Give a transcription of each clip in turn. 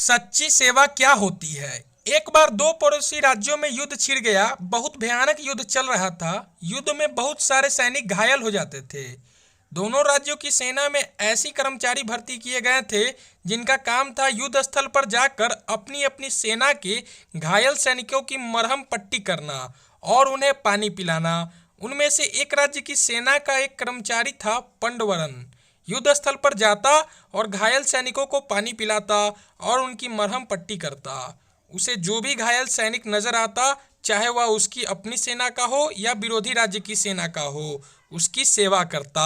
सच्ची सेवा क्या होती है। एक बार दो पड़ोसी राज्यों में युद्ध छिड़ गया। बहुत भयानक युद्ध चल रहा था। युद्ध में बहुत सारे सैनिक घायल हो जाते थे। दोनों राज्यों की सेना में ऐसी कर्मचारी भर्ती किए गए थे जिनका काम था युद्ध स्थल पर जाकर अपनी अपनी सेना के घायल सैनिकों की मरहम पट्टी करना और उन्हें पानी पिलाना। उनमें से एक राज्य की सेना का एक कर्मचारी था पंडवरन। युद्ध स्थल पर जाता और घायल सैनिकों को पानी पिलाता और उनकी मरहम पट्टी करता। उसे जो भी घायल सैनिक नजर आता, चाहे वह उसकी अपनी सेना का हो या विरोधी राज्य की सेना का हो, उसकी सेवा करता।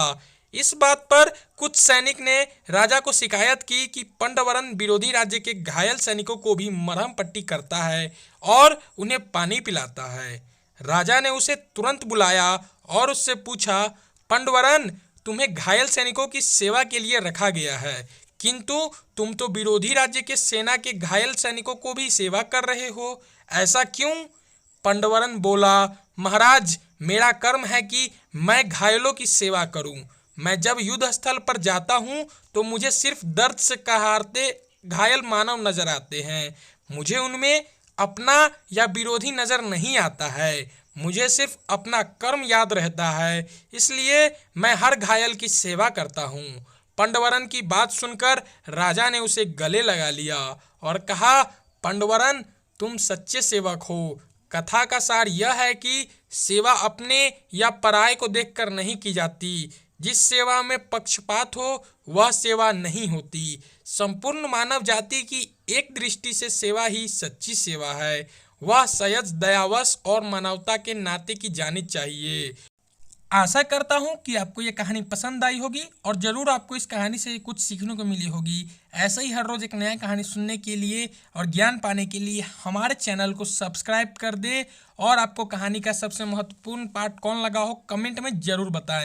इस बात पर कुछ सैनिक ने राजा को शिकायत की कि पंडवरन विरोधी राज्य के घायल सैनिकों को भी मरहम पट्टी करता है और उन्हें पानी पिलाता है। राजा ने उसे तुरंत बुलाया और उससे पूछा, पंडवरन, तुम्हें घायल सैनिकों की सेवा के लिए रखा गया है, किंतु तुम तो विरोधी राज्य के सेना के घायल सैनिकों को भी सेवा कर रहे हो, ऐसा क्यों? पंडवरन बोला, महाराज, मेरा कर्म है कि मैं घायलों की सेवा करूं। मैं जब युद्ध स्थल पर जाता हूं तो मुझे सिर्फ दर्द से कहारते घायल मानव नजर आते हैं। मुझे उनमें अपना या विरोधी नजर नहीं आता है। मुझे सिर्फ अपना कर्म याद रहता है, इसलिए मैं हर घायल की सेवा करता हूँ। पंडवरन की बात सुनकर राजा ने उसे गले लगा लिया और कहा, पंडवरन, तुम सच्चे सेवक हो। कथा का सार यह है कि सेवा अपने या पराये को देखकर नहीं की जाती। जिस सेवा में पक्षपात हो वह सेवा नहीं होती। संपूर्ण मानव जाति की एक दृष्टि से सेवा ही सच्ची सेवा है। वह सहज, दयावश और मानवता के नाते की जानी चाहिए। आशा करता हूँ कि आपको ये कहानी पसंद आई होगी और ज़रूर आपको इस कहानी से कुछ सीखने को मिली होगी। ऐसे ही हर रोज़ एक नया कहानी सुनने के लिए और ज्ञान पाने के लिए हमारे चैनल को सब्सक्राइब कर दे और आपको कहानी का सबसे महत्वपूर्ण पार्ट कौन लगा हो कमेंट में ज़रूर बताएं।